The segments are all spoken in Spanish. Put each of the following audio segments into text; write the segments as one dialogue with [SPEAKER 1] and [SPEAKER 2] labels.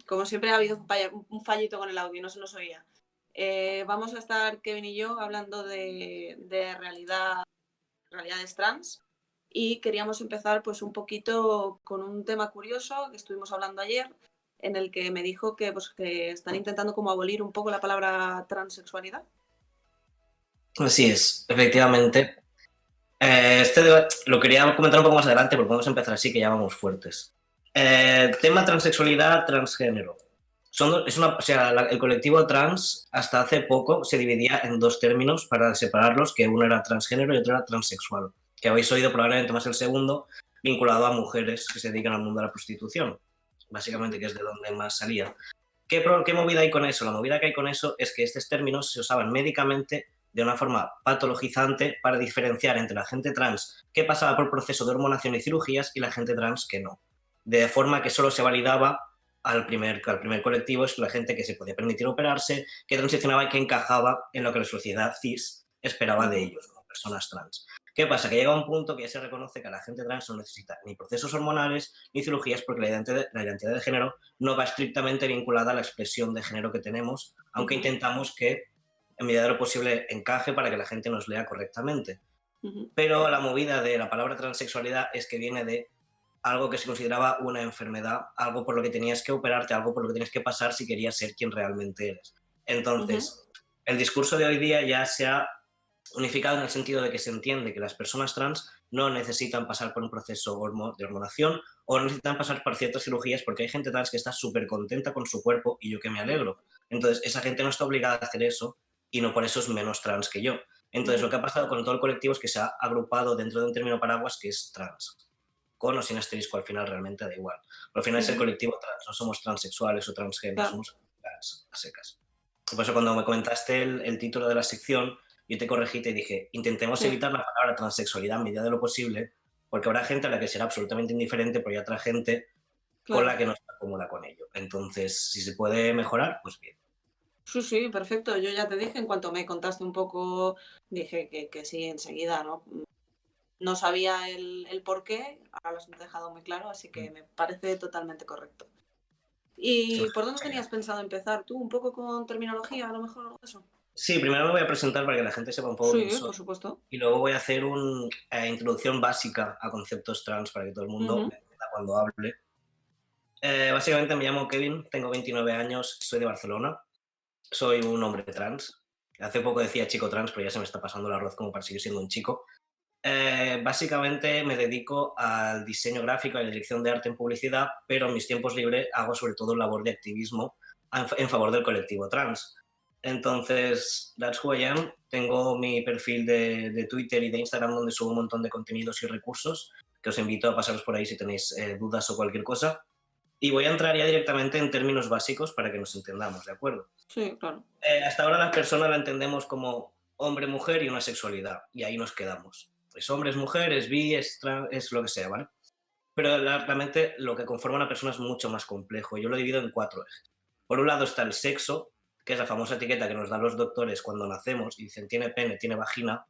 [SPEAKER 1] Como siempre ha habido un fallito con el audio, no se nos oía. Vamos a estar Kevin y yo hablando de realidades trans y queríamos empezar pues un poquito con un tema curioso que estuvimos hablando ayer, en el que me dijo que, pues, que están intentando como abolir un poco la palabra transexualidad.
[SPEAKER 2] Así es, efectivamente. Este debate lo quería comentar un poco más adelante porque vamos a empezar así que ya vamos fuertes. Tema transexualidad, transgénero. El colectivo trans hasta hace poco se dividía en dos términos para separarlos, que uno era transgénero y otro era transexual, que habéis oído probablemente más el segundo, vinculado a mujeres que se dedican al mundo de la prostitución, básicamente, que es de donde más salía. ¿Qué movida hay con eso? La movida que hay con eso es que estos términos se usaban médicamente de una forma patologizante para diferenciar entre la gente trans que pasaba por proceso de hormonación y cirugías y la gente trans que no. De forma que solo se validaba al primer colectivo, es la gente que se podía permitir operarse, que transicionaba y que encajaba en lo que la sociedad cis esperaba de ellos, como personas trans. ¿Qué pasa? Que llega un punto que ya se reconoce que la gente trans no necesita ni procesos hormonales ni cirugías porque la identidad de género no va estrictamente vinculada a la expresión de género que tenemos, aunque intentamos que en medida de lo posible encaje para que la gente nos lea correctamente. Pero la movida de la palabra transexualidad es que viene de algo que se consideraba una enfermedad, algo por lo que tenías que operarte, algo por lo que tenías que pasar si querías ser quien realmente eres. Entonces, el discurso de hoy día ya se ha unificado en el sentido de que se entiende que las personas trans no necesitan pasar por un proceso de hormonación o no necesitan pasar por ciertas cirugías porque hay gente trans que está súper contenta con su cuerpo y yo que me alegro. Entonces, esa gente no está obligada a hacer eso y no por eso es menos trans que yo. Entonces, lo que ha pasado con todo el colectivo es que se ha agrupado dentro de un término paraguas que es trans. Con o sin asterisco, al final realmente da igual. Pero al final es el colectivo trans, no somos transexuales o transgénero, somos trans a secas. Por eso cuando me comentaste el título de la sección, yo te corregí y te dije, intentemos evitar la palabra transexualidad a medida de lo posible, porque habrá gente a la que será absolutamente indiferente, pero hay otra gente con la que no está cómoda con ello. Entonces, si se puede mejorar, pues bien.
[SPEAKER 1] Sí, perfecto. Yo ya te dije, en cuanto me contaste un poco, dije que sí, enseguida, ¿no? No sabía el por qué, ahora lo has dejado muy claro, así que me parece totalmente correcto. ¿Y por dónde tenías pensado empezar tú? ¿Un poco con terminología, a lo mejor, o eso?
[SPEAKER 2] Sí, primero me voy a presentar para que la gente sepa un poco quién soy.
[SPEAKER 1] Por supuesto.
[SPEAKER 2] Y luego voy a hacer una introducción básica a conceptos trans para que todo el mundo me entienda cuando hable. Básicamente me llamo Kevin, tengo 29 años, soy de Barcelona, soy un hombre trans. Hace poco decía chico trans, pero ya se me está pasando el arroz como para seguir siendo un chico. Básicamente me dedico al diseño gráfico y a la dirección de arte en publicidad, pero en mis tiempos libres hago sobre todo labor de activismo en favor del colectivo trans. Entonces, that's who I am. Tengo mi perfil de Twitter y de Instagram donde subo un montón de contenidos y recursos que os invito a pasaros por ahí si tenéis dudas o cualquier cosa. Y voy a entrar ya directamente en términos básicos para que nos entendamos, ¿de acuerdo?
[SPEAKER 1] Sí, claro.
[SPEAKER 2] Hasta ahora las personas la entendemos como hombre, mujer y una sexualidad, y ahí nos quedamos. Es hombre, es mujer, es bi, es trans, es lo que sea, ¿vale? Pero realmente lo que conforma a una persona es mucho más complejo. Yo lo divido en 4 ejes. Por un lado está el sexo, que es la famosa etiqueta que nos dan los doctores cuando nacemos y dicen tiene pene, tiene vagina,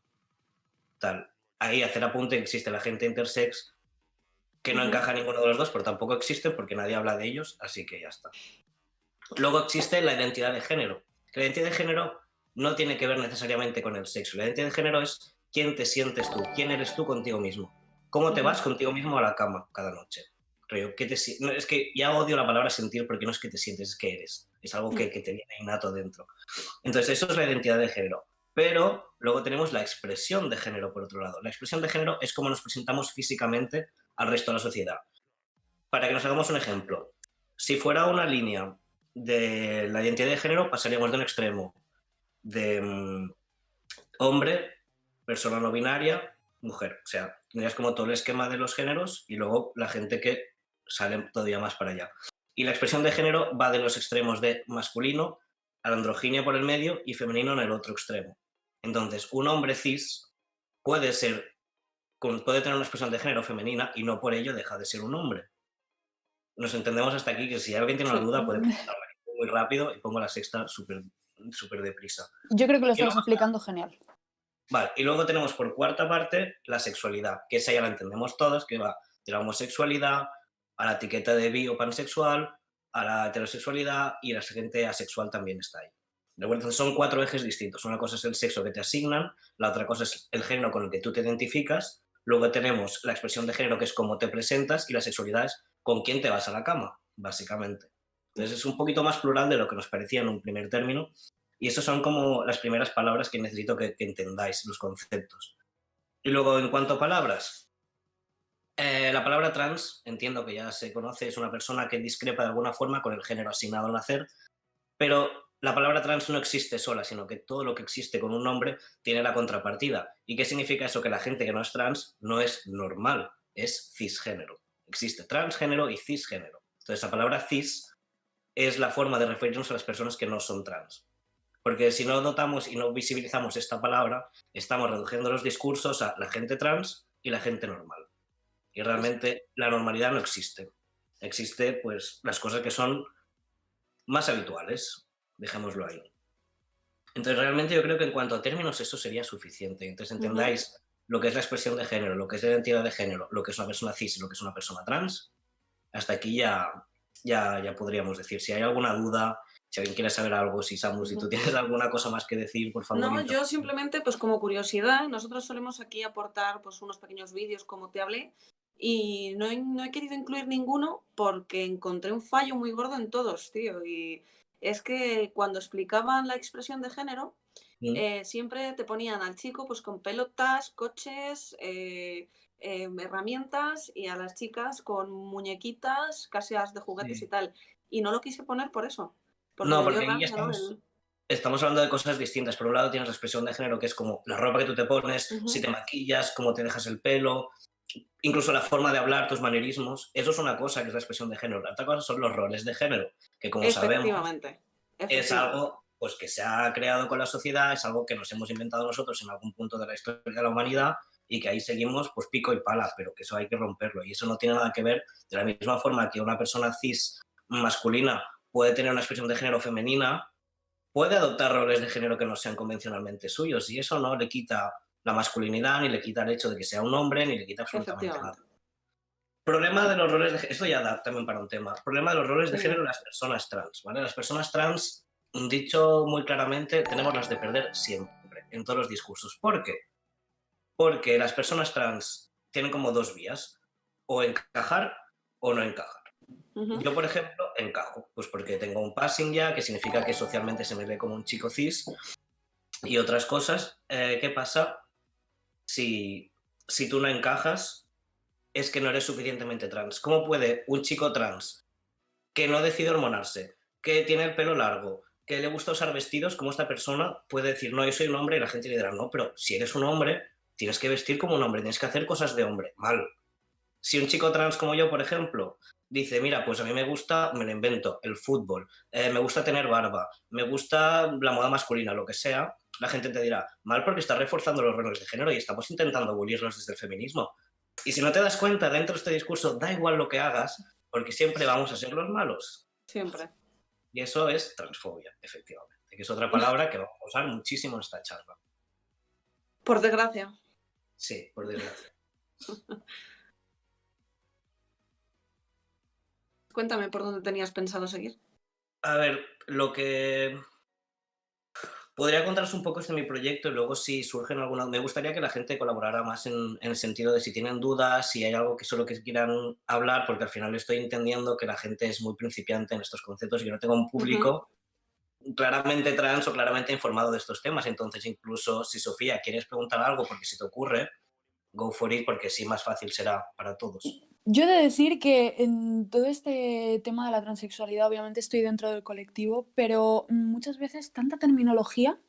[SPEAKER 2] tal. Ahí hacer apunte que existe la gente intersex, que no encaja ninguno de los dos, pero tampoco existe porque nadie habla de ellos, así que ya está. Luego existe la identidad de género. La identidad de género no tiene que ver necesariamente con el sexo. La identidad de género es quién te sientes tú, quién eres tú contigo mismo, cómo te vas contigo mismo a la cama cada noche. No, es que ya odio la palabra sentir porque no es que te sientes, es que eres. Es algo que te viene innato dentro. Entonces, eso es la identidad de género. Pero luego tenemos la expresión de género, por otro lado. La expresión de género es cómo nos presentamos físicamente al resto de la sociedad. Para que nos hagamos un ejemplo, si fuera una línea de la identidad de género, pasaríamos de un extremo de hombre, persona no binaria, mujer. O sea, tendrías como todo el esquema de los géneros y luego la gente que sale todavía más para allá. Y la expresión de género va de los extremos de masculino a la androginia por el medio y femenino en el otro extremo. Entonces, un hombre cis puede ser puede tener una expresión de género femenina y no por ello deja de ser un hombre. Nos entendemos hasta aquí, que si alguien tiene una
[SPEAKER 1] Sí.
[SPEAKER 2] duda puede preguntarla muy rápido y pongo la sexta súper deprisa.
[SPEAKER 3] Yo creo que lo
[SPEAKER 2] Y
[SPEAKER 3] estás
[SPEAKER 2] luego,
[SPEAKER 3] explicando genial.
[SPEAKER 2] vale, y luego tenemos por cuarta parte la sexualidad, que esa ya la entendemos todos, que va de la homosexualidad a la etiqueta de bi o pansexual, a la heterosexualidad y la gente asexual también está ahí. ¿De acuerdo? Entonces son 4 ejes distintos. Una cosa es el sexo que te asignan, la otra cosa es el género con el que tú te identificas, luego tenemos la expresión de género, que es cómo te presentas, y la sexualidad es con quién te vas a la cama, básicamente. Entonces es un poquito más plural de lo que nos parecía en un primer término, y esas son como las primeras palabras que necesito que entendáis, los conceptos. Y luego, en cuanto a palabras, la palabra trans, entiendo que ya se conoce, es una persona que discrepa de alguna forma con el género asignado al nacer, pero la palabra trans no existe sola, sino que todo lo que existe con un nombre tiene la contrapartida. ¿Y qué significa eso? Que la gente que no es trans no es normal, es cisgénero. Existe transgénero y cisgénero. Entonces, la palabra cis es la forma de referirnos a las personas que no son trans. Porque si no notamos y no visibilizamos esta palabra, estamos reduciendo los discursos a la gente trans y la gente normal. Y realmente la normalidad no existe. Existe, pues, las cosas que son más habituales, dejémoslo ahí. Entonces, realmente yo creo que en cuanto a términos eso sería suficiente. Entonces, entendáis lo que es la expresión de género, lo que es la identidad de género, lo que es una persona cis y lo que es una persona trans. Hasta aquí ya podríamos decir. Si hay alguna duda, si alguien quiere saber algo, si Samu, si tú tienes alguna cosa más que decir, por favor.
[SPEAKER 1] No, yo simplemente, pues como curiosidad, nosotros solemos aquí aportar pues unos pequeños vídeos, como te hablé, y no he querido incluir ninguno porque encontré un fallo muy gordo en todos, tío. Y es que cuando explicaban la expresión de género, siempre te ponían al chico pues con pelotas, coches, herramientas, y a las chicas con muñequitas, casas de juguetes y tal. Y no lo quise poner por eso, porque
[SPEAKER 2] No,
[SPEAKER 1] me dio
[SPEAKER 2] porque aquí ya
[SPEAKER 1] rabia, ¿no?
[SPEAKER 2] estamos hablando de cosas distintas. Por un lado tienes la expresión de género, que es como la ropa que tú te pones, si te maquillas, cómo te dejas el pelo, incluso la forma de hablar, tus manerismos. Eso es una cosa que es la expresión de género. La otra cosa son los roles de género, que como sabemos es algo pues, que se ha creado con la sociedad, es algo que nos hemos inventado nosotros en algún punto de la historia de la humanidad y que ahí seguimos pues pico y pala, pero que eso hay que romperlo. Y eso no tiene nada que ver de la misma forma que una persona cis masculina puede tener una expresión de género femenina, puede adoptar roles de género que no sean convencionalmente suyos, y eso no le quita la masculinidad, ni le quita el hecho de que sea un hombre, ni le quita absolutamente nada. Problema de los roles de género, esto ya da también para un tema, problema de los roles de género en las personas trans, ¿vale? Las personas trans, dicho muy claramente, tenemos las de perder siempre, en todos los discursos. ¿Por qué? Porque las personas trans tienen como 2 vías, o encajar o no encajar. Yo, por ejemplo, encajo, pues porque tengo un passing ya, que significa que socialmente se me ve como un chico cis y otras cosas. ¿Qué pasa si tú no encajas? Es que no eres suficientemente trans. ¿Cómo puede un chico trans que no decide hormonarse, que tiene el pelo largo, que le gusta usar vestidos, como esta persona puede decir, no, yo soy un hombre, y la gente le dirá, no, pero si eres un hombre, tienes que vestir como un hombre, tienes que hacer cosas de hombre? Mal. Si un chico trans como yo, por ejemplo, dice, mira, pues a mí me gusta, me lo invento, el fútbol, me gusta tener barba, me gusta la moda masculina, lo que sea, la gente te dirá, mal, porque está reforzando los roles de género y estamos intentando abolirlos desde el feminismo. Y si no te das cuenta, dentro de este discurso, da igual lo que hagas, porque siempre vamos a ser los malos.
[SPEAKER 1] Siempre.
[SPEAKER 2] Y eso es transfobia, efectivamente, que es otra palabra que vamos a usar muchísimo en esta charla.
[SPEAKER 1] Por desgracia.
[SPEAKER 2] Sí, por desgracia.
[SPEAKER 1] Cuéntame por dónde tenías pensado seguir.
[SPEAKER 2] A ver, lo que podría contaros un poco de mi proyecto y luego si surgen alguna... Me gustaría que la gente colaborara más en el sentido de si tienen dudas, si hay algo que solo que quieran hablar, porque al final estoy entendiendo que la gente es muy principiante en estos conceptos y yo no tengo un público claramente trans o claramente informado de estos temas. Entonces, incluso si Sofía quieres preguntar algo porque se te ocurre, go for it, porque sí, más fácil será para todos.
[SPEAKER 3] Yo he de decir que en todo este tema de la transexualidad, obviamente estoy dentro del colectivo, pero muchas veces tanta terminología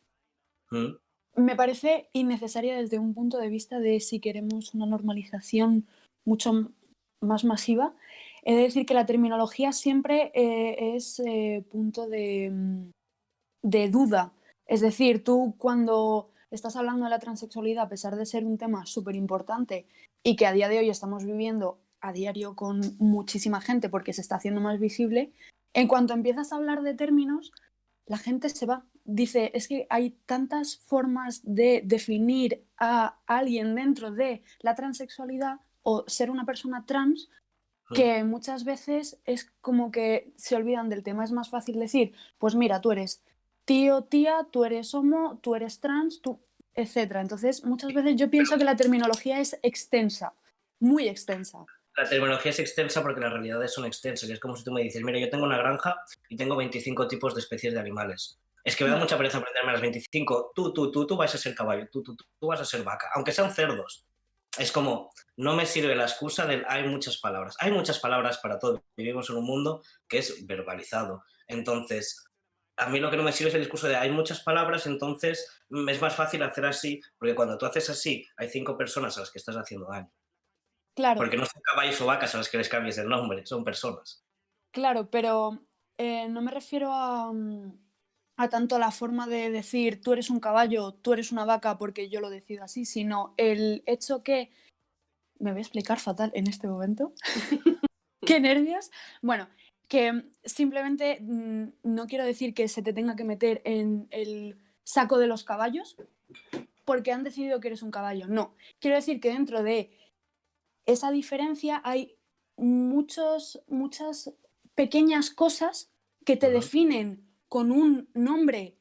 [SPEAKER 3] me parece innecesaria desde un punto de vista de si queremos una normalización mucho más masiva. He de decir que la terminología siempre es punto de duda. Es decir, tú cuando estás hablando de la transexualidad a pesar de ser un tema súper importante y que a día de hoy estamos viviendo a diario con muchísima gente porque se está haciendo más visible, en cuanto empiezas a hablar de términos, la gente se va. Dice, es que hay tantas formas de definir a alguien dentro de la transexualidad o ser una persona trans que muchas veces es como que se olvidan del tema. Es más fácil decir, pues mira, tú eres tío, tía, tú eres homo, tú eres trans, tú, etc. Entonces, muchas veces yo pienso que la terminología es extensa, muy extensa.
[SPEAKER 2] La terminología es extensa porque las realidades son extensas. Es como si tú me dices, mira, yo tengo una granja y tengo 25 tipos de especies de animales. Es que me da mucha pereza aprenderme las 25. Tú vas a ser caballo, tú vas a ser vaca, aunque sean cerdos. Es como, no me sirve la excusa del hay muchas palabras. Hay muchas palabras para todo. Vivimos en un mundo que es verbalizado. Entonces, a mí lo que no me sirve es el discurso de hay muchas palabras, entonces es más fácil hacer así, porque cuando tú haces así, hay 5 personas a las que estás haciendo daño.
[SPEAKER 3] Claro.
[SPEAKER 2] Porque no son caballos o vacas a las que les cambies el nombre, son personas.
[SPEAKER 3] Claro, pero no me refiero a tanto la forma de decir tú eres un caballo, tú eres una vaca porque yo lo decido así, sino el hecho que... Me voy a explicar fatal en este momento. ¡Qué nervios! Bueno, que simplemente no quiero decir que se te tenga que meter en el saco de los caballos porque han decidido que eres un caballo. No, quiero decir que dentro de esa diferencia hay muchas pequeñas cosas que te definen con un nombre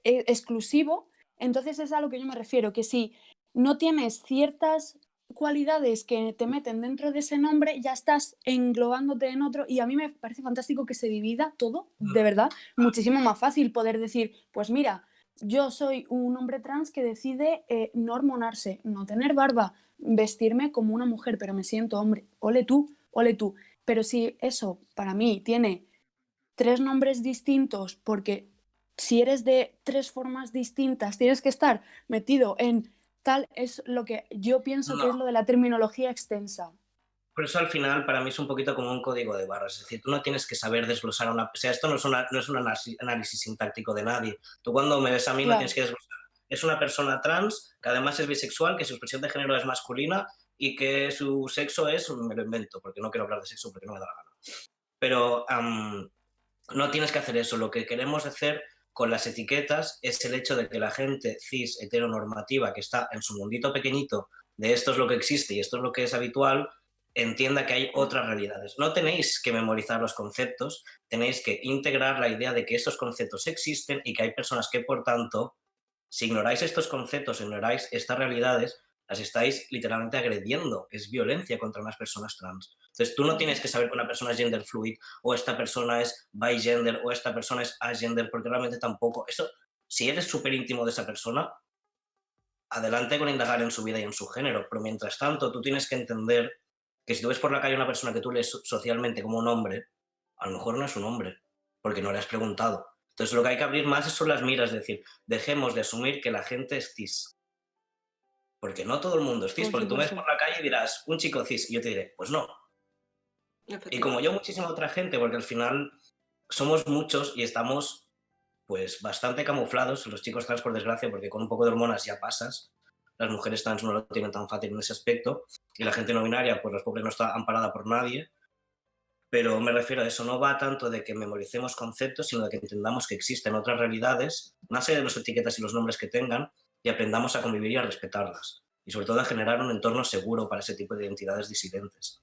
[SPEAKER 3] exclusivo. Entonces es a lo que yo me refiero, que si no tienes ciertas cualidades que te meten dentro de ese nombre, ya estás englobándote en otro, y a mí me parece fantástico que se divida todo, de verdad, muchísimo más fácil poder decir, pues mira, yo soy un hombre trans que decide no hormonarse, no tener barba, vestirme como una mujer, pero me siento hombre, ole tú, pero si eso para mí tiene 3 nombres distintos, porque si eres de 3 formas distintas tienes que estar metido en tal, es lo que yo pienso que es lo de la terminología extensa.
[SPEAKER 2] Por eso al final para mí es un poquito como un código de barras, es decir, tú no tienes que saber desglosar una... O sea, esto no es un análisis sintáctico de nadie. Tú cuando me ves a mí no tienes que desglosar. Es una persona trans que además es bisexual, que su expresión de género es masculina y que su sexo es, me lo invento, porque no quiero hablar de sexo porque no me da la gana. Pero no tienes que hacer eso. Lo que queremos hacer con las etiquetas es el hecho de que la gente cis heteronormativa que está en su mundito pequeñito de esto es lo que existe y esto es lo que es habitual, entienda que hay otras realidades. No tenéis que memorizar los conceptos, tenéis que integrar la idea de que estos conceptos existen y que hay personas que, por tanto, si ignoráis estos conceptos, ignoráis estas realidades, las estáis literalmente agrediendo. Es violencia contra unas personas trans. Entonces, tú no tienes que saber que una persona es gender fluid o esta persona es bigender o esta persona es agender, porque realmente tampoco... Eso, si eres súper íntimo de esa persona, adelante con indagar en su vida y en su género, pero mientras tanto tú tienes que entender que si tú ves por la calle una persona que tú lees socialmente como un hombre, a lo mejor no es un hombre, porque no le has preguntado. Entonces lo que hay que abrir más son las miras, es decir, dejemos de asumir que la gente es cis. Porque no todo el mundo es cis, porque tú ves por la calle y dirás, un chico cis, y yo te diré, pues no. Y como yo, muchísima otra gente, porque al final somos muchos y estamos pues bastante camuflados, los chicos trans por desgracia, porque con un poco de hormonas ya pasas, las mujeres trans no lo tienen tan fácil en ese aspecto, y la gente no binaria, pues los pobres no está amparada por nadie, pero me refiero a eso, no va tanto de que memoricemos conceptos, sino de que entendamos que existen otras realidades, más allá de las etiquetas y los nombres que tengan, y aprendamos a convivir y a respetarlas, y sobre todo a generar un entorno seguro para ese tipo de identidades disidentes.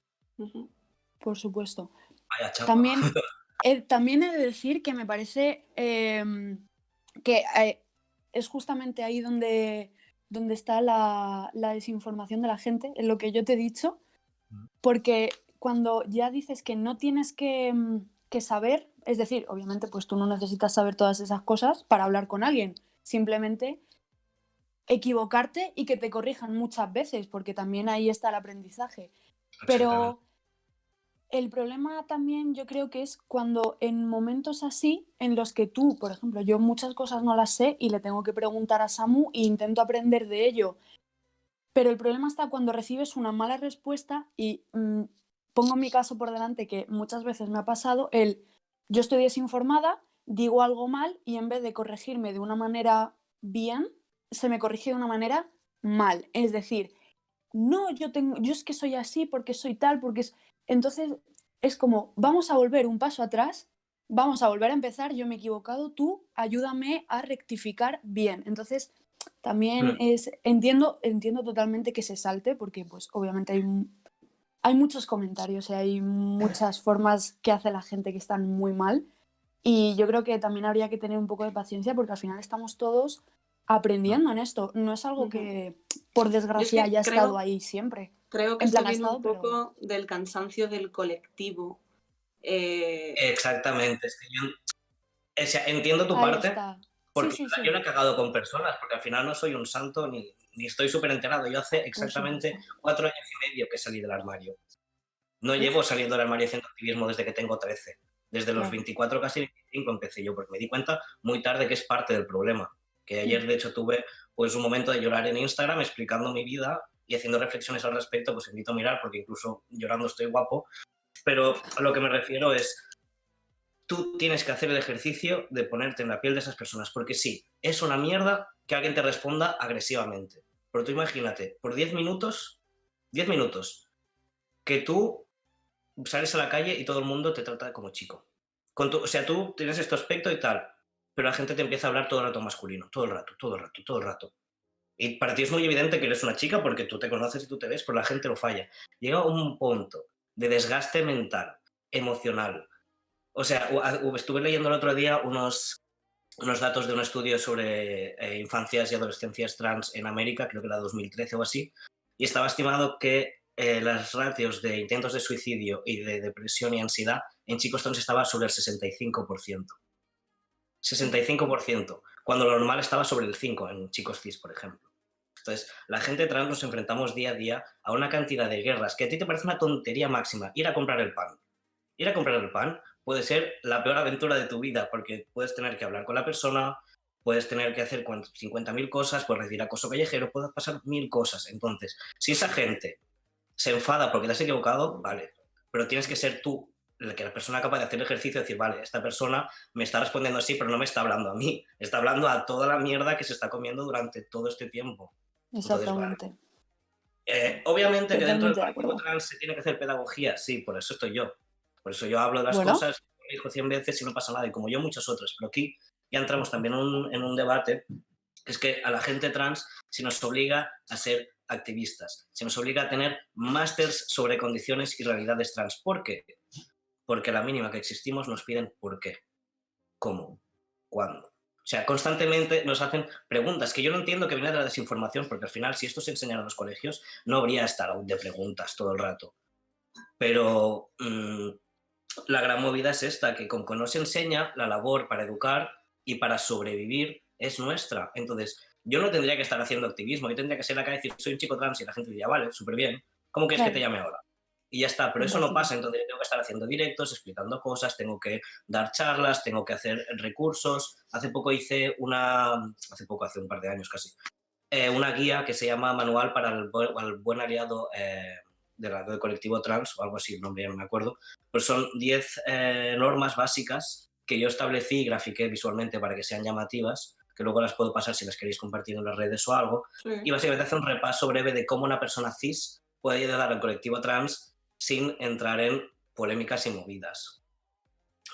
[SPEAKER 3] Por supuesto.
[SPEAKER 2] Vaya chapa.
[SPEAKER 3] También he de decir que me parece que es justamente ahí donde está la desinformación de la gente, en lo que yo te he dicho, porque cuando ya dices que no tienes que saber, es decir, obviamente pues tú no necesitas saber todas esas cosas para hablar con alguien, simplemente equivocarte y que te corrijan muchas veces, porque también ahí está el aprendizaje. Pero el problema también yo creo que es cuando en momentos así, en los que tú, por ejemplo, yo muchas cosas no las sé y le tengo que preguntar a Samu e intento aprender de ello, pero el problema está cuando recibes una mala respuesta y pongo mi caso por delante, que muchas veces me ha pasado, yo estoy desinformada, digo algo mal y en vez de corregirme de una manera bien, se me corrige de una manera mal. Es decir, no, yo es que soy así porque soy tal, porque es... Entonces es como, vamos a volver un paso atrás, vamos a volver a empezar, yo me he equivocado, tú ayúdame a rectificar bien. Entonces también entiendo totalmente que se salte, porque pues obviamente hay muchos comentarios y hay muchas formas que hace la gente que están muy mal, y yo creo que también habría que tener un poco de paciencia, porque al final estamos todos aprendiendo en esto. No es algo que, por desgracia, haya estado ahí siempre.
[SPEAKER 1] Creo que esto viene un poco del cansancio del colectivo.
[SPEAKER 2] Exactamente. O sea, entiendo tu parte, porque yo la he cagado con personas, porque al final no soy un santo ni estoy súper enterado. Yo hace exactamente 4 años y medio que salí del armario. No llevo saliendo del armario haciendo activismo desde que tengo 13. Desde los 24, casi 25 empecé yo, porque me di cuenta muy tarde que es parte del problema. Que ayer, de hecho, tuve pues un momento de llorar en Instagram explicando mi vida y haciendo reflexiones al respecto. Pues invito a mirar, porque incluso llorando estoy guapo. Pero a lo que me refiero es, tú tienes que hacer el ejercicio de ponerte en la piel de esas personas, porque sí, es una mierda que alguien te responda agresivamente. Pero tú imagínate, por 10 minutos, que tú sales a la calle y todo el mundo te trata como chico. O sea, tú tienes este aspecto y tal, pero la gente te empieza a hablar todo el rato masculino, todo el rato. Y para ti es muy evidente que eres una chica porque tú te conoces y tú te ves, pero la gente lo falla. Llega un punto de desgaste mental, emocional. O sea, estuve leyendo el otro día unos datos de un estudio sobre infancias y adolescencias trans en América, creo que era 2013 o así, y estaba estimado que las ratios de intentos de suicidio y de depresión y ansiedad en chicos trans estaba sobre el 65%. 65%, cuando lo normal estaba sobre el 5% en chicos cis, por ejemplo. Entonces, la gente trans nos enfrentamos día a día a una cantidad de guerras que a ti te parece una tontería máxima. Ir a comprar el pan. Ir a comprar el pan puede ser la peor aventura de tu vida, porque puedes tener que hablar con la persona, puedes tener que hacer 50.000 cosas, puedes recibir acoso callejero, pueden pasar 1000 cosas. Entonces, si esa gente se enfada porque te has equivocado, vale, pero tienes que ser tú la persona capaz de hacer el ejercicio, de decir, vale, esta persona me está respondiendo así, pero no me está hablando a mí, está hablando a toda la mierda que se está comiendo durante todo este tiempo.
[SPEAKER 3] Exactamente.
[SPEAKER 2] Entonces, vale. Obviamente que dentro del colectivo trans se tiene que hacer pedagogía, sí, por eso estoy yo. Por eso yo hablo de las cosas, lo digo 100 veces y no pasa nada, y como yo muchos otros, pero aquí ya entramos también en un debate, que es que a la gente trans se nos obliga a ser activistas, se nos obliga a tener másters sobre condiciones y realidades trans. ¿Por qué? Porque a la mínima que existimos nos piden por qué, cómo, cuándo. O sea, constantemente nos hacen preguntas que yo no entiendo, que viene de la desinformación, porque al final, si esto se enseñara en los colegios, no habría estar de preguntas todo el rato. Pero la gran movida es esta, que como no se enseña, la labor para educar y para sobrevivir es nuestra. Entonces, yo no tendría que estar haciendo activismo, yo tendría que ser acá y decir, soy un chico trans, y la gente diría, vale, súper bien, ¿cómo quieres que te llame ahora? Y ya está, pero eso no pasa, entonces tengo que estar haciendo directos, explicando cosas, tengo que dar charlas, tengo que hacer recursos. Hace poco hace un par de años casi, una guía que se llama Manual para el Buen Aliado del Colectivo Trans, o algo así, no me acuerdo, pero son 10 normas básicas que yo establecí y grafiqué visualmente para que sean llamativas, que luego las puedo pasar si las queréis compartir en las redes o algo, y básicamente hace un repaso breve de cómo una persona cis puede ayudar al colectivo trans sin entrar en polémicas y movidas.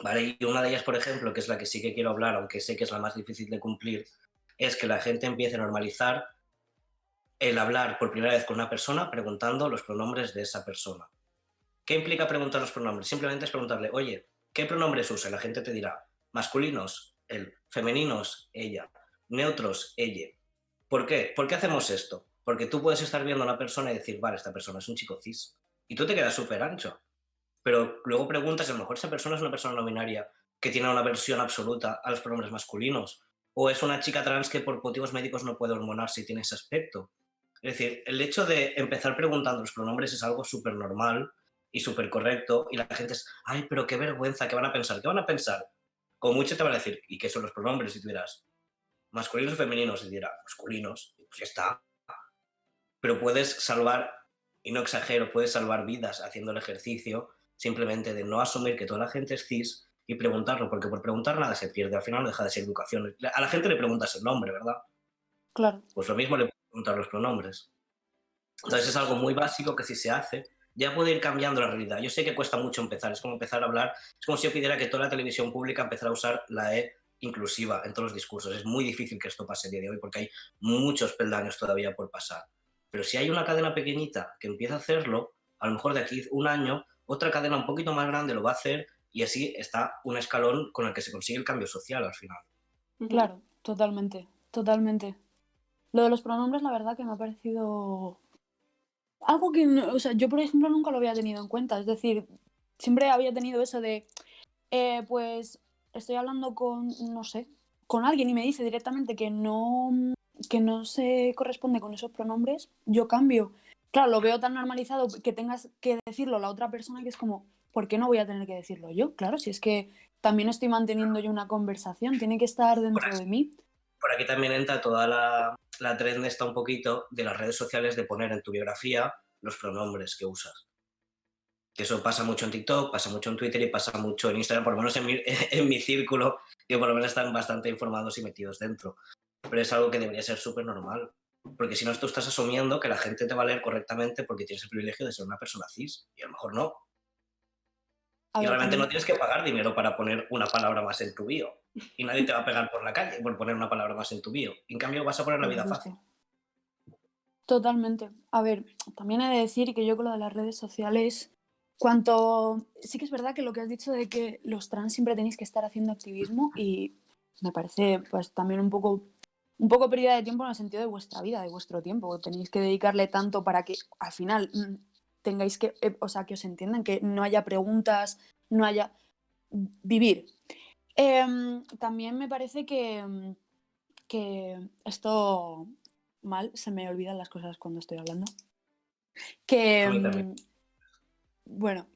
[SPEAKER 2] ¿Vale? Y una de ellas, por ejemplo, que es la que sí que quiero hablar, aunque sé que es la más difícil de cumplir, es que la gente empiece a normalizar el hablar por primera vez con una persona preguntando los pronombres de esa persona. ¿Qué implica preguntar los pronombres? Simplemente es preguntarle, oye, ¿qué pronombres usa? Y la gente te dirá, masculinos, él, femeninos, ella, neutros, ella. ¿Por qué? ¿Por qué hacemos esto? Porque tú puedes estar viendo a una persona y decir, vale, esta persona es un chico cis. Y tú te quedas súper ancho. Pero luego preguntas, a lo mejor esa persona es una persona no binaria que tiene una aversión absoluta a los pronombres masculinos. O es una chica trans que por motivos médicos no puede hormonarse y tiene ese aspecto. Es decir, el hecho de empezar preguntando los pronombres es algo súper normal y súper correcto, y la gente es, ay, pero qué vergüenza, ¿qué van a pensar? ¿Qué van a pensar? Como mucho te van a decir, ¿y qué son los pronombres? Y tú dirás, masculinos o femeninos, y dirás, masculinos, y pues ya está. Pero puedes salvar, y no exagero, puedes salvar vidas haciendo el ejercicio simplemente de no asumir que toda la gente es cis y preguntarlo, porque por preguntar nada se pierde, al final no deja de ser educación. A la gente le preguntas el nombre, ¿verdad?
[SPEAKER 3] Claro.
[SPEAKER 2] Pues lo mismo le puedes preguntar los pronombres. Entonces es algo muy básico que si se hace, ya puede ir cambiando la realidad. Yo sé que cuesta mucho empezar, es como empezar a hablar, es como si yo pidiera que toda la televisión pública empezara a usar la E inclusiva en todos los discursos. Es muy difícil que esto pase el día de hoy porque hay muchos peldaños todavía por pasar. Pero si hay una cadena pequeñita que empieza a hacerlo, a lo mejor de aquí un año, otra cadena un poquito más grande lo va a hacer y así está un escalón con el que se consigue el cambio social al final.
[SPEAKER 3] Claro, totalmente, totalmente. Lo de los pronombres, la verdad que me ha parecido algo que, o sea, yo por ejemplo nunca lo había tenido en cuenta. Es decir, siempre había tenido eso de, pues estoy hablando con, no sé, con alguien y me dice directamente que no se corresponde con esos pronombres, yo cambio. Claro, lo veo tan normalizado que tengas que decirlo la otra persona que es como, ¿por qué no voy a tener que decirlo yo? Claro, si es que también estoy manteniendo yo una conversación, tiene que estar dentro de mí.
[SPEAKER 2] Por aquí también entra toda la trend esta un poquito de las redes sociales de poner en tu biografía los pronombres que usas. Que eso pasa mucho en TikTok, pasa mucho en Twitter y pasa mucho en Instagram, por lo menos en mi círculo, que por lo menos están bastante informados y metidos dentro. Pero es algo que debería ser súper normal. Porque si no, tú estás asumiendo que la gente te va a leer correctamente porque tienes el privilegio de ser una persona cis. Y a lo mejor no. Y realmente no tienes que pagar dinero para poner una palabra más en tu bio. Y nadie te va a pegar por la calle por poner una palabra más en tu bio. En cambio, vas a poner la vida fácil.
[SPEAKER 3] Totalmente. A ver, también he de decir que yo con lo de las redes sociales, sí que es verdad que lo que has dicho de que los trans siempre tenéis que estar haciendo activismo y me parece pues también un poco pérdida de tiempo en el sentido de vuestra vida, de vuestro tiempo. Tenéis que dedicarle tanto para que al final tengáis que, o sea, que os entiendan, que no haya preguntas, no haya vivir. También me parece que esto mal, se me olvidan las cosas cuando estoy hablando. Que, bueno,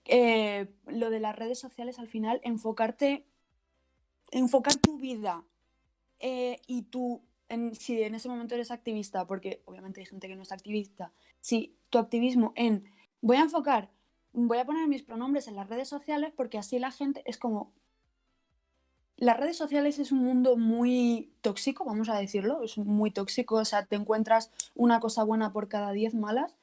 [SPEAKER 3] lo de las redes sociales al final, enfocar tu vida y tú, si en ese momento eres activista, porque obviamente hay gente que no es activista, si tu activismo voy a poner mis pronombres en las redes sociales porque así la gente es como... Las redes sociales es un mundo muy tóxico, vamos a decirlo, es muy tóxico, o sea, te encuentras una cosa buena por cada 10 malas.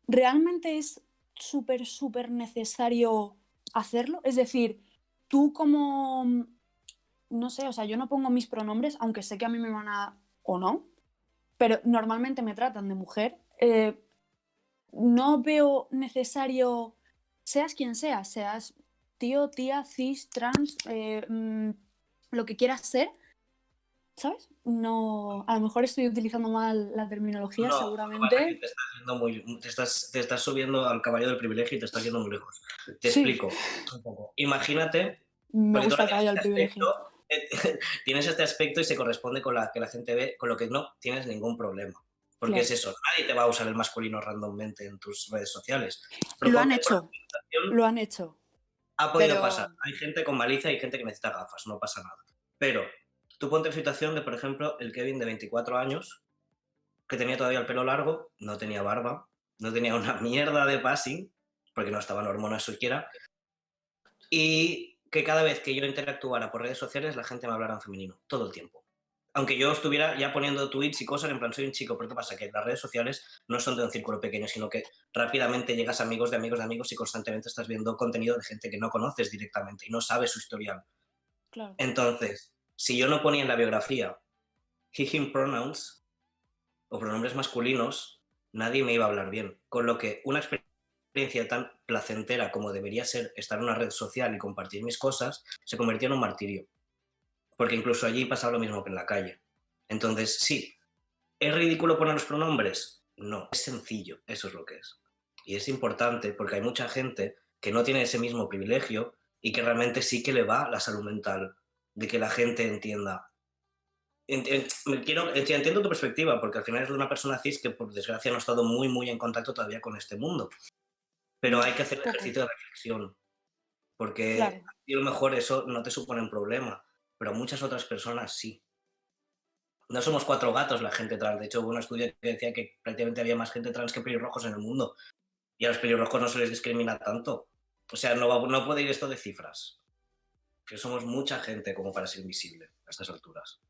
[SPEAKER 3] ¿Realmente es súper necesario hacerlo? Es decir, tú como, no sé, o sea, yo no pongo mis pronombres, aunque sé que a mí me van a, o no, pero normalmente me tratan de mujer. No veo necesario, seas quien seas tío, tía, cis, trans, lo que quieras ser, ¿sabes? No, a lo mejor estoy utilizando mal la terminología,
[SPEAKER 2] No,
[SPEAKER 3] seguramente.
[SPEAKER 2] te estás subiendo al caballo del privilegio y te estás yendo muy lejos. Te
[SPEAKER 3] Sí,
[SPEAKER 2] explico un poco. Imagínate,
[SPEAKER 3] me
[SPEAKER 2] porque tú
[SPEAKER 3] gusta
[SPEAKER 2] ahora
[SPEAKER 3] el caballo del privilegio.
[SPEAKER 2] tienes este aspecto y se corresponde con la que la gente ve, con lo que no tienes ningún problema. Porque
[SPEAKER 3] Claro.
[SPEAKER 2] es eso, nadie te va a usar el masculino randommente en tus redes sociales. Pero
[SPEAKER 3] Lo han hecho, lo han hecho.
[SPEAKER 2] ha podido
[SPEAKER 3] Pero
[SPEAKER 2] pasar. Hay gente con malicia y hay gente que necesita gafas, no pasa nada. Pero tú ponte en situación de, por ejemplo, el Kevin de 24 años, que tenía todavía el pelo largo, no tenía barba, no tenía una mierda de passing, porque no estaba en hormonas siquiera, y que cada vez que yo interactuara por redes sociales la gente me hablara en femenino, todo el tiempo. Aunque yo estuviera ya poniendo tweets y cosas en plan, soy un chico, pero ¿qué pasa? Que las redes sociales no son de un círculo pequeño, sino que rápidamente llegas a amigos de amigos de amigos y constantemente estás viendo contenido de gente que no conoces directamente y no sabes su historial.
[SPEAKER 3] claro.
[SPEAKER 2] Entonces, si yo no ponía en la biografía he, him pronouns o pronombres masculinos, nadie me iba a hablar bien. Con lo que una experiencia tan placentera como debería ser estar en una red social y compartir mis cosas, se convirtió en un martirio. Porque incluso allí pasaba lo mismo que en la calle. Entonces, sí, ¿es ridículo poner los pronombres? No, es sencillo, eso es lo que es. Y es importante porque hay mucha gente que no tiene ese mismo privilegio y que realmente sí que le va la salud mental de que la gente entienda. Entiendo tu perspectiva, porque al final es una persona cis que por desgracia no ha estado muy en contacto todavía con este mundo. Pero hay que hacer el ejercicio de reflexión, porque
[SPEAKER 3] Claro.
[SPEAKER 2] a lo mejor eso no te supone un problema, pero a muchas otras personas sí. No somos 4 gatos la gente trans. De hecho, hubo un estudio que decía que prácticamente había más gente trans que pelirrojos en el mundo. Y a los pelirrojos no se les discrimina tanto. O sea, no puede ir esto de cifras. Que somos mucha gente como para ser invisible a estas alturas.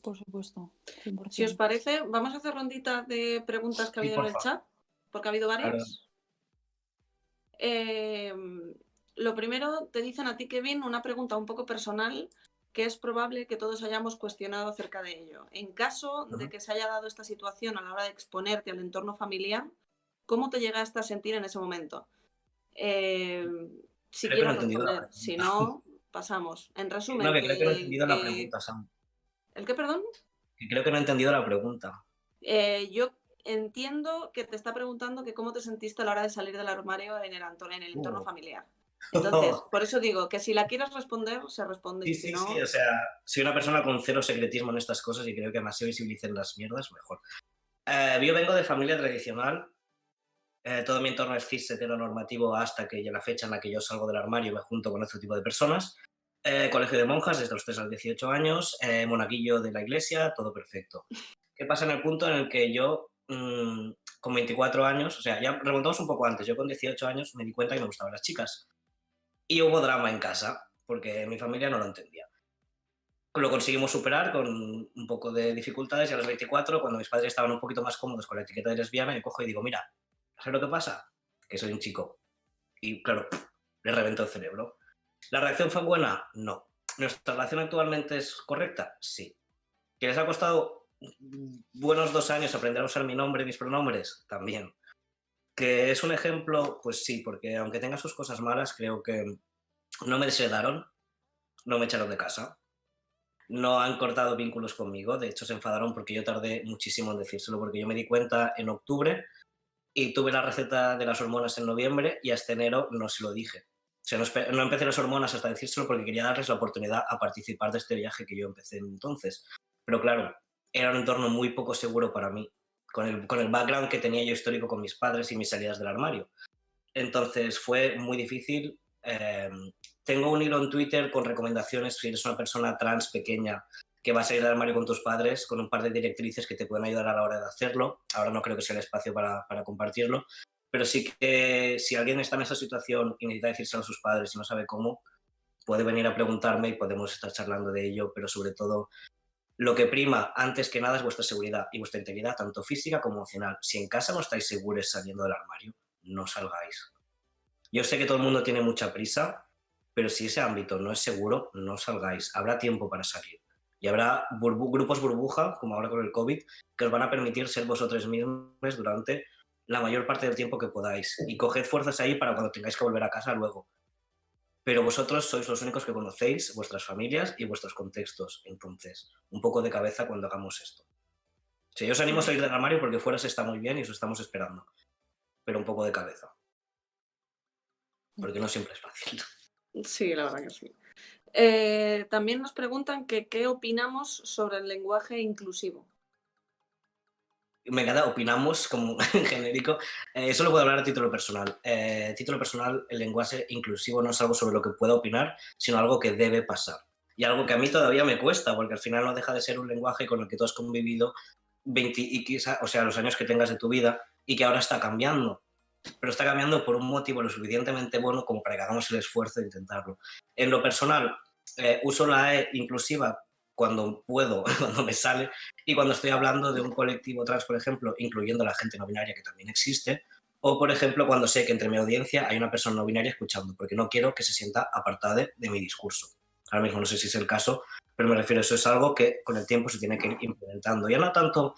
[SPEAKER 3] Por supuesto, 100%.
[SPEAKER 1] Si os parece, vamos a hacer rondita de preguntas que ha habido en el chat, porque ha habido varias. Lo primero, te dicen a ti, Kevin, una pregunta un poco personal, que es probable que todos hayamos cuestionado acerca de ello. En caso de que se haya dado esta situación a la hora de exponerte al entorno familiar, ¿cómo te llegaste a sentir en ese momento? Si quieres responder, si no, pasamos. En resumen,
[SPEAKER 2] creo que no he entendido la pregunta, Sam.
[SPEAKER 1] ¿El qué, perdón?
[SPEAKER 2] Que creo que no he entendido la pregunta.
[SPEAKER 1] Yo entiendo que te está preguntando que cómo te sentiste a la hora de salir del armario en el entorno familiar. Entonces, por eso digo que si la quieres responder, se responde.
[SPEAKER 2] Sí, no... sí, o sea, soy una persona con cero secretismo en estas cosas y creo que más se visibilicen las mierdas, mejor. Yo vengo de familia tradicional, todo mi entorno es cis heteronormativo hasta que ya la fecha en la que yo salgo del armario y me junto con otro tipo de personas. Colegio de monjas desde los 3 a los 18 años, monaguillo de la iglesia, todo perfecto. ¿Qué pasa en el punto en el que yo, con 24 años, o sea, ya remontamos un poco antes, yo con 18 años me di cuenta que me gustaban las chicas. Y hubo drama en casa, porque mi familia no lo entendía. Lo conseguimos superar con un poco de dificultades y a los 24, cuando mis padres estaban un poquito más cómodos con la etiqueta de lesbiana, yo cojo y digo, mira, ¿sabes lo que pasa? Que soy un chico. Y claro, le reventó el cerebro. ¿La reacción fue buena? No. ¿Nuestra relación actualmente es correcta? Sí. ¿Que les ha costado buenos 2 años aprender a usar mi nombre y mis pronombres? También. ¿Que es un ejemplo? Pues sí, porque aunque tenga sus cosas malas, creo que no me desheredaron, no me echaron de casa, no han cortado vínculos conmigo, de hecho se enfadaron porque yo tardé muchísimo en decírselo, porque yo me di cuenta en octubre y tuve la receta de las hormonas en noviembre y hasta enero no se lo dije. O sea, no empecé las hormonas hasta decírselo porque quería darles la oportunidad a participar de este viaje que yo empecé entonces. Pero claro, era un entorno muy poco seguro para mí, con el background que tenía yo histórico con mis padres y mis salidas del armario. Entonces fue muy difícil. Tengo un hilo en Twitter con recomendaciones si eres una persona trans pequeña que va a salir del armario con tus padres, con un par de directrices que te pueden ayudar a la hora de hacerlo. Ahora no creo que sea el espacio para compartirlo, pero sí que si alguien está en esa situación y necesita decírselo a sus padres y no sabe cómo, puede venir a preguntarme y podemos estar charlando de ello, pero sobre todo lo que prima antes que nada es vuestra seguridad y vuestra integridad, tanto física como emocional. Si en casa no estáis seguros saliendo del armario, no salgáis. Yo sé que todo el mundo tiene mucha prisa, pero si ese ámbito no es seguro, no salgáis. Habrá tiempo para salir. Y habrá grupos burbuja, como ahora con el COVID, que os van a permitir ser vosotros mismos durante la mayor parte del tiempo que podáis. Y coged fuerzas ahí para cuando tengáis que volver a casa luego. Pero vosotros sois los únicos que conocéis vuestras familias y vuestros contextos. Entonces, un poco de cabeza cuando hagamos esto. Sí, yo os animo a salir del armario porque fuera se está muy bien y os estamos esperando. Pero un poco de cabeza. Porque no siempre es fácil.
[SPEAKER 1] Sí, la verdad que sí. También nos preguntan que qué opinamos sobre el lenguaje inclusivo.
[SPEAKER 2] Me encanta, opinamos como en genérico. Eso lo puedo hablar a título personal. Título personal, el lenguaje inclusivo no es algo sobre lo que pueda opinar, sino algo que debe pasar. Y algo que a mí todavía me cuesta, porque al final no deja de ser un lenguaje con el que tú has convivido 20 y quizá, o sea, los años que tengas de tu vida y que ahora está cambiando. Pero está cambiando por un motivo lo suficientemente bueno como para que hagamos el esfuerzo de intentarlo. En lo personal, uso la E inclusiva cuando puedo, cuando me sale, y cuando estoy hablando de un colectivo trans, por ejemplo, incluyendo a la gente no binaria que también existe, o por ejemplo cuando sé que entre mi audiencia hay una persona no binaria escuchando, porque no quiero que se sienta apartada de mi discurso. Ahora mismo no sé si es el caso, pero me refiero a eso, es algo que con el tiempo se tiene que ir implementando. Ya no tanto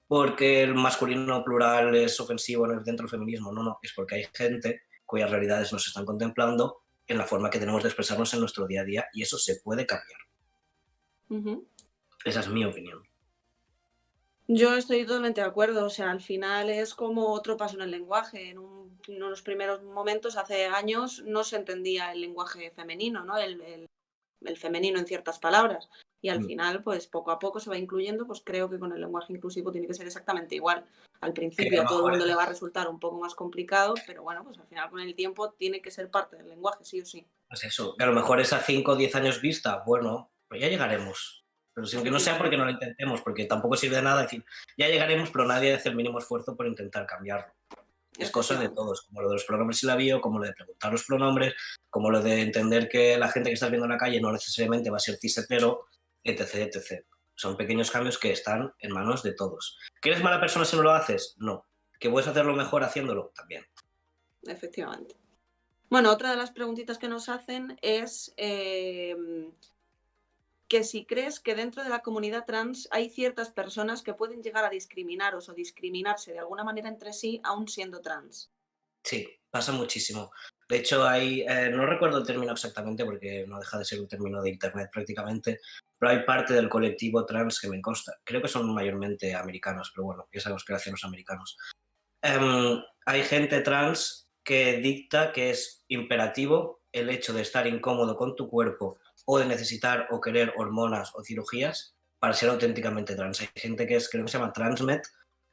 [SPEAKER 2] porque el masculino plural es ofensivo dentro del feminismo, no, es porque hay gente cuyas realidades nos están contemplando en la forma que tenemos de expresarnos en nuestro día a día y eso se puede cambiar. Esa es mi opinión.
[SPEAKER 1] Yo estoy totalmente de acuerdo, o sea, al final es como otro paso en el lenguaje. En unos primeros momentos, hace años, no se entendía el lenguaje femenino, ¿no? El femenino en ciertas palabras. Y al final, pues poco a poco se va incluyendo, pues creo que con el lenguaje inclusivo tiene que ser exactamente igual. Al principio a todo el mundo le va a resultar un poco más complicado, pero bueno, pues al final con el tiempo tiene que ser parte del lenguaje, sí o sí.
[SPEAKER 2] Pues eso, que a lo mejor es a 5 o 10 años vista, bueno, pues ya llegaremos. Pero sin que no sea porque no lo intentemos, porque tampoco sirve de nada decir, ya llegaremos, pero nadie hace el mínimo esfuerzo por intentar cambiarlo. Es cosa de todos, como lo de los pronombres y la bio, como lo de preguntar los pronombres, como lo de entender que la gente que estás viendo en la calle no necesariamente va a ser cis hetero, etc, etc. Son pequeños cambios que están en manos de todos. ¿Que eres mala persona si no lo haces? No. ¿Que puedes hacerlo mejor haciéndolo? También.
[SPEAKER 1] Efectivamente. Bueno, otra de las preguntitas que nos hacen es que si crees que dentro de la comunidad trans hay ciertas personas que pueden llegar a discriminaros o discriminarse de alguna manera entre sí aún siendo trans.
[SPEAKER 2] Sí, pasa muchísimo. De hecho, hay, no recuerdo el término exactamente porque no deja de ser un término de internet prácticamente, pero hay parte del colectivo trans que me consta. Creo que son mayormente americanos, pero bueno, ya sabemos que lo hacen los americanos. Hay gente trans que dicta que es imperativo el hecho de estar incómodo con tu cuerpo o de necesitar o querer hormonas o cirugías para ser auténticamente trans. Hay gente que creo que se llama transmet,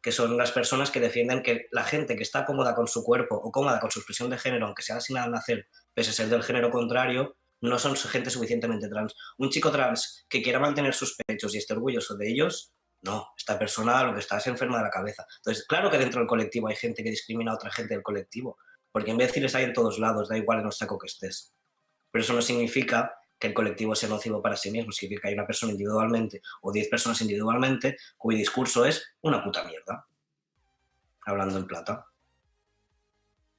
[SPEAKER 2] que son las personas que defienden que la gente que está cómoda con su cuerpo o cómoda con su expresión de género, aunque sea asignada al nacer, pese a ser del género contrario, no son gente suficientemente trans. Un chico trans que quiera mantener sus pechos y esté orgulloso de ellos, no, esta persona lo que está es enferma de la cabeza. Entonces, claro que dentro del colectivo hay gente que discrimina a otra gente del colectivo, porque imbéciles hay en todos lados, da igual en el saco que estés. Pero eso no significa que el colectivo sea nocivo para sí mismo, significa que hay una persona individualmente o 10 personas individualmente cuyo discurso es una puta mierda, hablando en plata.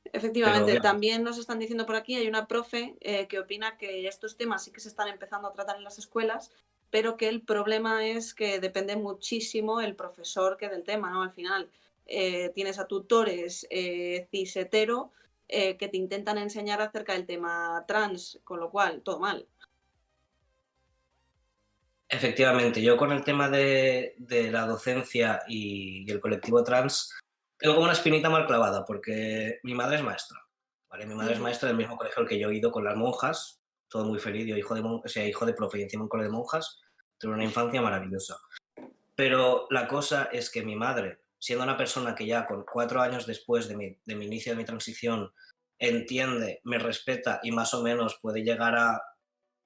[SPEAKER 1] Efectivamente, pero también nos están diciendo por aquí, hay una profe que opina que estos temas sí que se están empezando a tratar en las escuelas, pero que el problema es que depende muchísimo el profesor que del tema, ¿no? Al final tienes a tutores cis hetero que te intentan enseñar acerca del tema trans, con lo cual, todo mal.
[SPEAKER 2] Efectivamente, yo con el tema de la docencia y el colectivo trans tengo como una espinita mal clavada, porque mi madre es maestra, ¿vale? Mi madre es maestra del mismo colegio al que yo he ido con las monjas, todo muy feliz, yo hijo de profe y encima un colegio de monjas, tuve una infancia maravillosa. Pero la cosa es que mi madre, siendo una persona que ya con 4 años después de mi inicio de mi transición entiende, me respeta y más o menos puede llegar a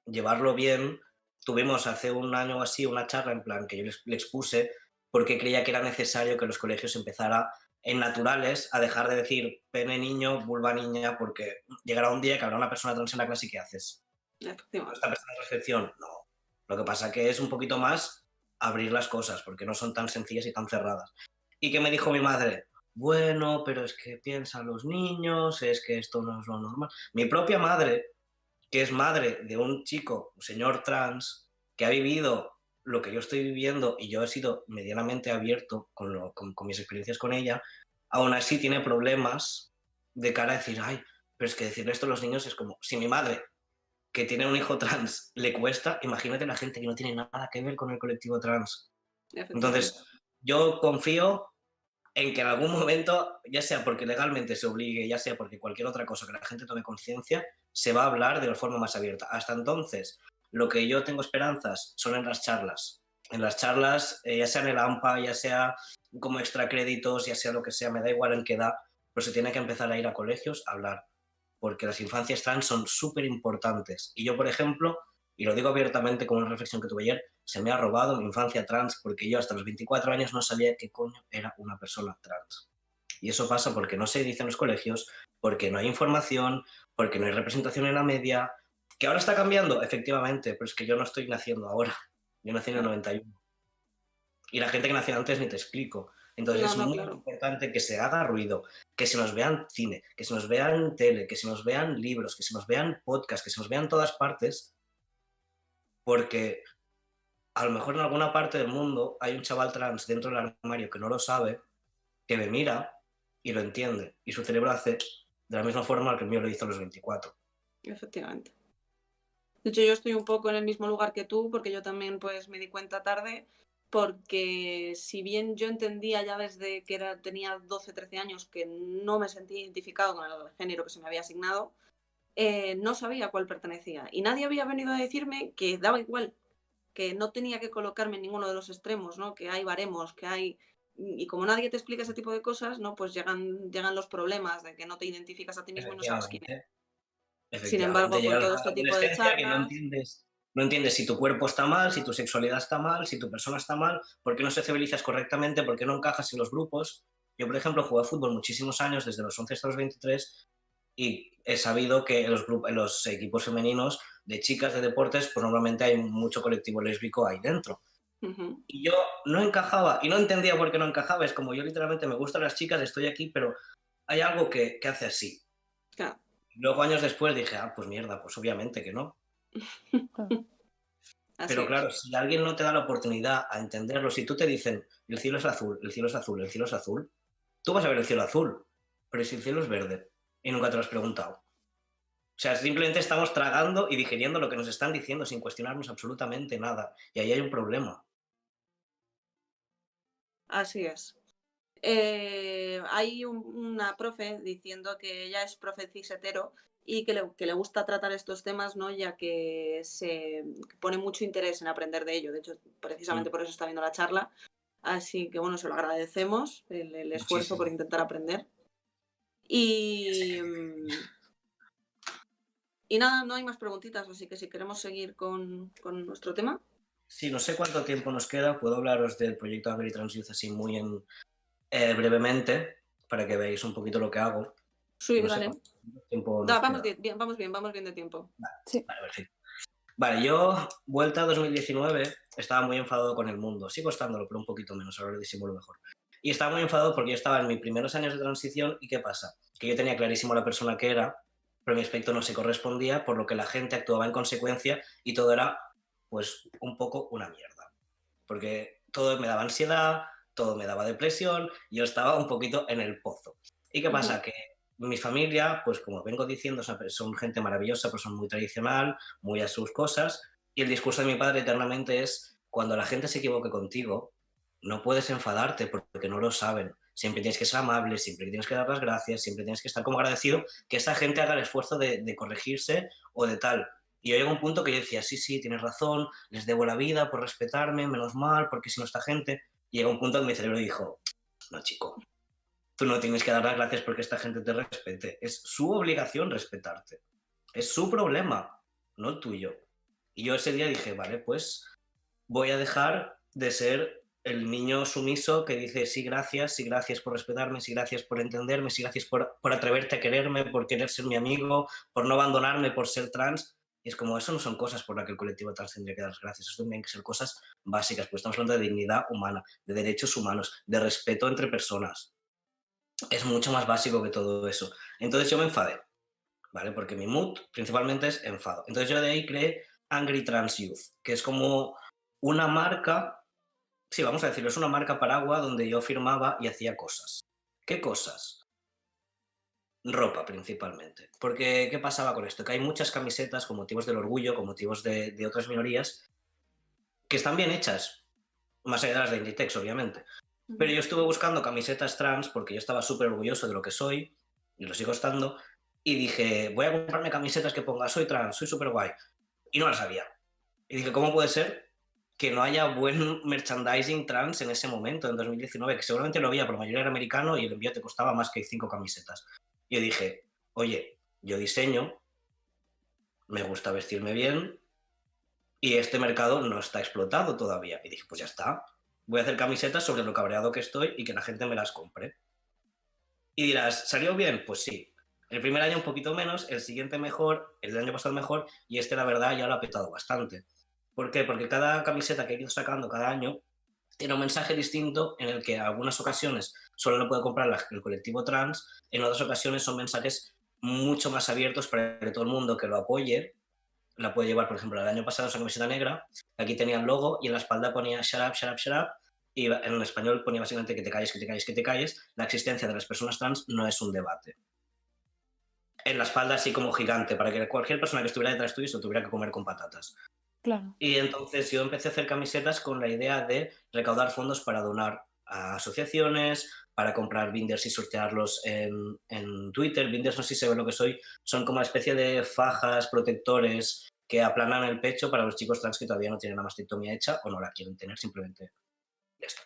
[SPEAKER 2] llevarlo bien, tuvimos hace un año o así una charla en plan que yo le expuse porque creía que era necesario que los colegios empezara en naturales a dejar de decir pene niño, vulva niña, porque llegará un día que habrá una persona trans en la clase y ¿qué haces? ¿Esta persona de recepción? No. Lo que pasa que es un poquito más abrir las cosas, porque no son tan sencillas y tan cerradas. ¿Y qué me dijo mi madre? Bueno, pero es que piensan los niños, es que esto no es lo normal. Mi propia madre, que es madre de un chico, un señor trans, que ha vivido lo que yo estoy viviendo y yo he sido medianamente abierto con mis experiencias con ella, aún así tiene problemas de cara a decir, ay, pero es que decirle esto a los niños es como, si mi madre, que tiene un hijo trans, le cuesta, imagínate la gente que no tiene nada que ver con el colectivo trans. Entonces, yo confío en que en algún momento, ya sea porque legalmente se obligue, ya sea porque cualquier otra cosa que la gente tome conciencia, se va a hablar de una forma más abierta. Hasta entonces, lo que yo tengo esperanzas son en las charlas. En las charlas, ya sea en el AMPA, ya sea como extra créditos, ya sea lo que sea, me da igual en qué edad, pero se tiene que empezar a ir a colegios a hablar, porque las infancias trans son súper importantes. Y yo, por ejemplo, y lo digo abiertamente con una reflexión que tuve ayer, se me ha robado mi infancia trans porque yo hasta los 24 años no sabía qué coño era una persona trans. Y eso pasa porque no se dice en los colegios, porque no hay información, porque no hay representación en la media, que ahora está cambiando, efectivamente, pero es que yo no estoy naciendo ahora. Yo nací en el 91. Y la gente que nació antes ni te explico. Entonces es muy importante que se haga ruido, que se nos vean cine, que se nos vean tele, que se nos vean libros, que se nos vean podcasts, que se nos vean todas partes, porque a lo mejor en alguna parte del mundo hay un chaval trans dentro del armario que no lo sabe, que me mira y lo entiende. Y su cerebro hace de la misma forma que el mío lo hizo a los 24.
[SPEAKER 1] Efectivamente. De hecho, yo estoy un poco en el mismo lugar que tú, porque yo también pues me di cuenta tarde, porque si bien yo entendía ya desde que tenía 12, 13 años que no me sentía identificado con el género que se me había asignado, no sabía a cuál pertenecía. Y nadie había venido a decirme que daba igual, que no tenía que colocarme en ninguno de los extremos, ¿no? Que hay baremos, que hay... Y como nadie te explica ese tipo de cosas, ¿no? Pues llegan los problemas de que no te identificas a ti mismo y no sabes quién eres. Sin embargo, con todo este tipo de charlas...
[SPEAKER 2] Que no entiendes si tu cuerpo está mal, si tu sexualidad está mal, si tu persona está mal, por qué no sociabilizas correctamente, por qué no encajas en los grupos. Yo, por ejemplo, jugué a fútbol muchísimos años, desde los 11 hasta los 23, y he sabido que en los equipos femeninos de chicas de deportes, pues normalmente hay mucho colectivo lésbico ahí dentro. Y yo no encajaba y no entendía por qué no encajaba. Es como yo literalmente me gustan las chicas, estoy aquí, pero hay algo que hace así.
[SPEAKER 1] Claro.
[SPEAKER 2] Luego años después dije, pues mierda, pues obviamente que no. Pero claro, si alguien no te da la oportunidad a entenderlo, si tú te dicen, el cielo es azul, el cielo es azul, el cielo es azul, tú vas a ver el cielo azul, pero si el cielo es verde y nunca te lo has preguntado. O sea, simplemente estamos tragando y digiriendo lo que nos están diciendo sin cuestionarnos absolutamente nada. Y ahí hay un problema.
[SPEAKER 1] Así es. Hay una profe diciendo que ella es profe cis hetero y que le gusta tratar estos temas, ¿no? Ya que se pone mucho interés en aprender de ello. De hecho, precisamente por eso está viendo la charla. Así que bueno, se lo agradecemos, el esfuerzo por intentar aprender. Y nada, no hay más preguntitas, así que si queremos seguir con nuestro tema.
[SPEAKER 2] Sí, no sé cuánto tiempo nos queda. Puedo hablaros del proyecto Angry Trans Youth así muy brevemente, para que veáis un poquito lo que hago.
[SPEAKER 1] Sí,
[SPEAKER 2] no
[SPEAKER 1] vale. Vamos bien de tiempo.
[SPEAKER 2] Vale, sí. Vale, perfecto. Vale, yo, vuelta a 2019, estaba muy enfadado con el mundo. Sigo estándolo, pero un poquito menos, ahora lo disimulo mejor. Y estaba muy enfadado porque yo estaba en mis primeros años de transición y ¿qué pasa? Que yo tenía clarísimo la persona que era, pero mi aspecto no se correspondía, por lo que la gente actuaba en consecuencia y todo era, pues, un poco una mierda. Porque todo me daba ansiedad, todo me daba depresión, yo estaba un poquito en el pozo. ¿Y qué pasa? Que mi familia, pues como vengo diciendo, son gente maravillosa, pero son muy tradicional, muy a sus cosas, y el discurso de mi padre eternamente es, cuando la gente se equivoque contigo, no puedes enfadarte porque no lo saben. Siempre tienes que ser amable, siempre tienes que dar las gracias, siempre tienes que estar como agradecido que esa gente haga el esfuerzo de corregirse o de tal. Y yo llego a un punto que yo decía, sí, tienes razón, les debo la vida por respetarme, menos mal, porque si no esta gente... Y llegó un punto que mi cerebro dijo, no, chico, tú no tienes que dar las gracias porque esta gente te respete. Es su obligación respetarte. Es su problema, no el tuyo. Y yo ese día dije, vale, pues voy a dejar de ser el niño sumiso que dice sí gracias por respetarme, sí gracias por entenderme, sí gracias por atreverte a quererme, por querer ser mi amigo, por no abandonarme, por ser trans. Y es como, eso no son cosas por las que el colectivo trans tendría que dar gracias, eso tendrían que ser cosas básicas, pues estamos hablando de dignidad humana, de derechos humanos, de respeto entre personas. Es mucho más básico que todo eso. Entonces yo me enfadé, ¿vale? Porque mi mood principalmente es enfado. Entonces yo de ahí creé Angry Trans Youth, que es como una marca, sí, vamos a decirlo, es una marca paraguas donde yo firmaba y hacía cosas. ¿Qué cosas? Ropa principalmente. Porque, ¿qué pasaba con esto? Que hay muchas camisetas con motivos del orgullo, con motivos de otras minorías, que están bien hechas, más allá de las de Inditex, obviamente. Pero yo estuve buscando camisetas trans porque yo estaba súper orgulloso de lo que soy, y lo sigo estando, y dije, voy a comprarme camisetas que ponga soy trans, soy súper guay. Y no las había. Y dije, ¿cómo puede ser que no haya buen merchandising trans en ese momento, en 2019? Que seguramente lo había, pero la mayoría era americano y el envío te costaba más que 5 camisetas. Y yo dije, oye, yo diseño, me gusta vestirme bien y este mercado no está explotado todavía. Y dije, pues ya está, voy a hacer camisetas sobre lo cabreado que estoy y que la gente me las compre. Y dirás, ¿salió bien? Pues sí. El primer año un poquito menos, el siguiente mejor, el año pasado mejor, y la verdad ya lo ha petado bastante. ¿Por qué? Porque cada camiseta que he ido sacando cada año tiene un mensaje distinto en el que en algunas ocasiones solo lo puede comprar el colectivo trans, en otras ocasiones son mensajes mucho más abiertos para que todo el mundo que lo apoye la puede llevar. Por ejemplo, el año pasado esa camiseta negra, aquí tenía el logo y en la espalda ponía shut up, shut up, shut up, y en español ponía básicamente que te calles, que te calles, que te calles. La existencia de las personas trans no es un debate. En la espalda así como gigante, para que cualquier persona que estuviera detrás tuyo se lo tuviera que comer con patatas.
[SPEAKER 3] Claro.
[SPEAKER 2] Y entonces yo empecé a hacer camisetas con la idea de recaudar fondos para donar a asociaciones, para comprar binders y sortearlos en Twitter. Binders, no sé si se ve lo que soy, son como una especie de fajas, protectores que aplanan el pecho para los chicos trans que todavía no tienen la mastectomía hecha o no la quieren tener, simplemente ya está.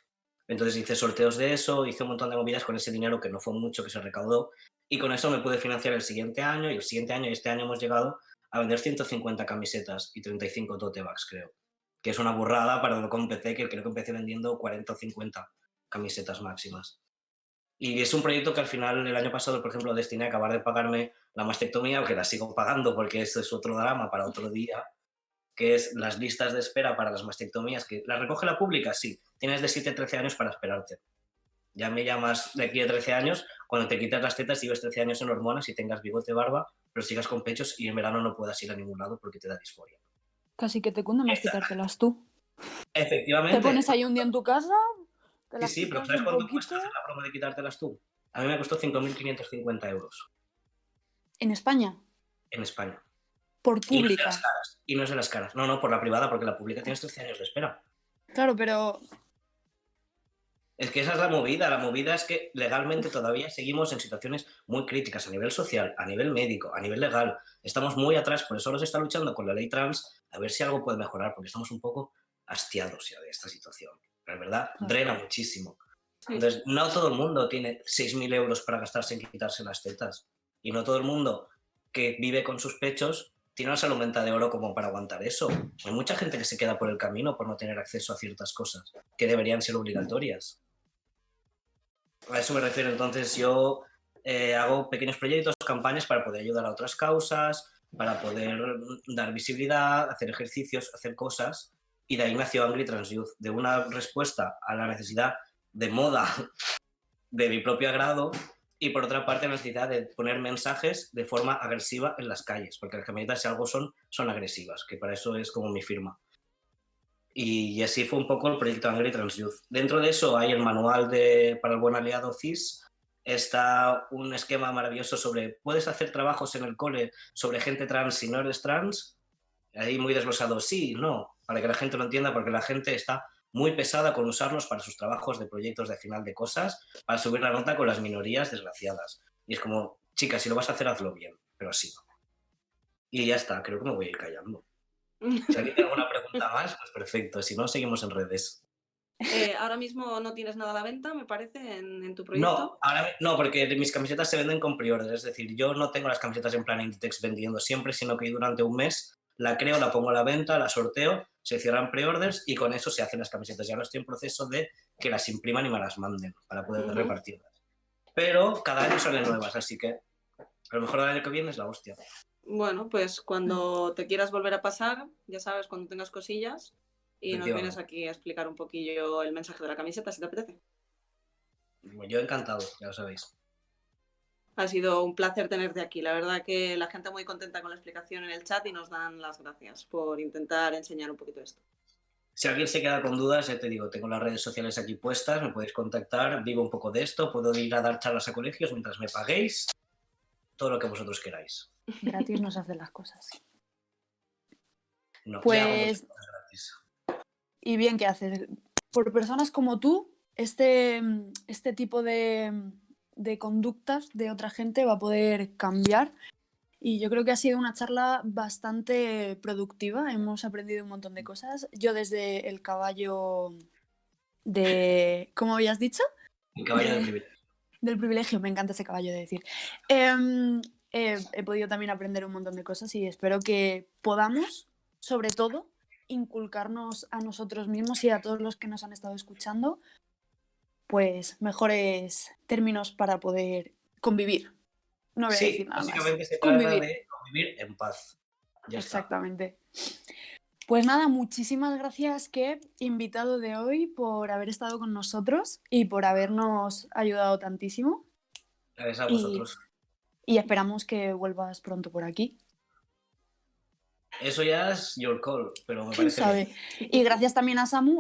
[SPEAKER 2] Entonces hice sorteos de eso, hice un montón de movidas con ese dinero que no fue mucho, que se recaudó, y con eso me pude financiar el siguiente año, y el siguiente año y este año hemos llegado a vender 150 camisetas y 35 tote bags, creo. Que es una burrada para lo que empecé, que creo que empecé vendiendo 40 o 50 camisetas máximas. Y es un proyecto que al final, el año pasado, por ejemplo, destiné a acabar de pagarme la mastectomía, que la sigo pagando porque eso es otro drama para otro día, que es las listas de espera para las mastectomías, que las recoge la pública, sí, tienes de 7 a 13 años para esperarte. Ya me llamas de aquí a 13 años, cuando te quitas las tetas, lleves 13 años en hormonas y tengas bigote, barba, pero sigas con pechos y en verano no puedas ir a ningún lado porque te da disforia.
[SPEAKER 3] Casi que te cunde más quitártelas tú.
[SPEAKER 2] Efectivamente.
[SPEAKER 3] Te pones ahí un día en tu casa, te las
[SPEAKER 2] Sí, pero
[SPEAKER 3] quitas
[SPEAKER 2] ¿sabes
[SPEAKER 3] un
[SPEAKER 2] cuánto
[SPEAKER 3] poquito.
[SPEAKER 2] cuesta hacer la broma de quitártelas tú? A mí me costó 5.550 euros.
[SPEAKER 3] ¿En España?
[SPEAKER 2] En España.
[SPEAKER 3] Por
[SPEAKER 2] Y no es de
[SPEAKER 3] pública.
[SPEAKER 2] las caras. Y no es de las caras. No, por la privada, porque la pública tienes 13 años de espera.
[SPEAKER 3] Claro, pero
[SPEAKER 2] Es que esa es la movida. La movida es que legalmente todavía seguimos en situaciones muy críticas a nivel social, a nivel médico, a nivel legal. Estamos muy atrás, por eso ahora se está luchando con la ley trans a ver si algo puede mejorar, porque estamos un poco hastiados ya de esta situación. Pero es verdad, drena muchísimo.
[SPEAKER 1] Sí.
[SPEAKER 2] Entonces, no todo el mundo tiene 6.000 euros para gastarse en quitarse las tetas. Y no todo el mundo que vive con sus pechos tiene una salud mental de oro como para aguantar eso. Hay mucha gente que se queda por el camino por no tener acceso a ciertas cosas que deberían ser obligatorias. A eso me refiero. Entonces yo hago pequeños proyectos, campañas para poder ayudar a otras causas, para poder dar visibilidad, hacer ejercicios, hacer cosas. Y de ahí nació Angry Trans Youth, de una respuesta a la necesidad de moda de mi propio agrado y por otra parte la necesidad de poner mensajes de forma agresiva en las calles, porque las camisetas si algo son agresivas, que para eso es como mi firma. Y así fue un poco el proyecto Angry Trans Youth. Dentro de eso hay el manual para el buen aliado CIS, está un esquema maravilloso sobre, ¿puedes hacer trabajos en el cole sobre gente trans si no eres trans? Ahí muy desglosado, sí, no, para que la gente lo entienda, porque la gente está muy pesada con usarlos para sus trabajos de proyectos de final de cosas, para subir la nota con las minorías desgraciadas. Y es como, chicas, si lo vas a hacer, hazlo bien, pero así no. Y ya está, creo que me voy a ir callando. Si alguien tiene alguna pregunta más, pues perfecto, si no, seguimos en redes.
[SPEAKER 1] Ahora mismo no tienes nada a la venta, me parece, en tu proyecto.
[SPEAKER 2] No, porque mis camisetas se venden con pre-order, es decir, yo no tengo las camisetas en plan Inditex vendiendo siempre, sino que durante un mes la creo, la pongo a la venta, la sorteo, se cierran pre-orders y con eso se hacen las camisetas. Ya ahora estoy en proceso de que las impriman y me las manden para poder repartirlas. Pero cada año salen nuevas, así que a lo mejor el año que viene es la hostia.
[SPEAKER 1] Bueno, pues cuando te quieras volver a pasar, ya sabes, cuando tengas cosillas, y nos vienes aquí a explicar un poquillo el mensaje de la camiseta, si te apetece.
[SPEAKER 2] Yo encantado, ya lo sabéis.
[SPEAKER 1] Ha sido un placer tenerte aquí. La verdad que la gente muy contenta con la explicación en el chat y nos dan las gracias por intentar enseñar un poquito esto.
[SPEAKER 2] Si alguien se queda con dudas, ya te digo, tengo las redes sociales aquí puestas, me podéis contactar, digo un poco de esto, puedo ir a dar charlas a colegios mientras me paguéis, todo lo que vosotros queráis.
[SPEAKER 3] Gratis nos hacen las cosas.
[SPEAKER 2] No,
[SPEAKER 3] pues,
[SPEAKER 2] gratis.
[SPEAKER 3] Y bien, ¿qué haces? Por personas como tú, este tipo de conductas de otra gente va a poder cambiar. Y yo creo que ha sido una charla bastante productiva. Hemos aprendido un montón de cosas. Yo desde el caballo de... ¿Cómo habías dicho?
[SPEAKER 2] El caballo del privilegio.
[SPEAKER 3] Del privilegio, me encanta ese caballo de decir. He podido también aprender un montón de cosas y espero que podamos, sobre todo, inculcarnos a nosotros mismos y a todos los que nos han estado escuchando, pues mejores términos para poder convivir. No voy a decir nada más.
[SPEAKER 2] Básicamente se trata de convivir en paz. Ya
[SPEAKER 3] exactamente. Pues nada, muchísimas gracias, Kev, invitado de hoy, por haber estado con nosotros y por habernos ayudado tantísimo.
[SPEAKER 2] Gracias a vosotros.
[SPEAKER 3] Y esperamos que vuelvas pronto por aquí.
[SPEAKER 2] Eso ya es your call, pero me
[SPEAKER 3] ¿Quién
[SPEAKER 2] parece
[SPEAKER 3] sabe?
[SPEAKER 2] bien.
[SPEAKER 3] Y gracias también a Samu,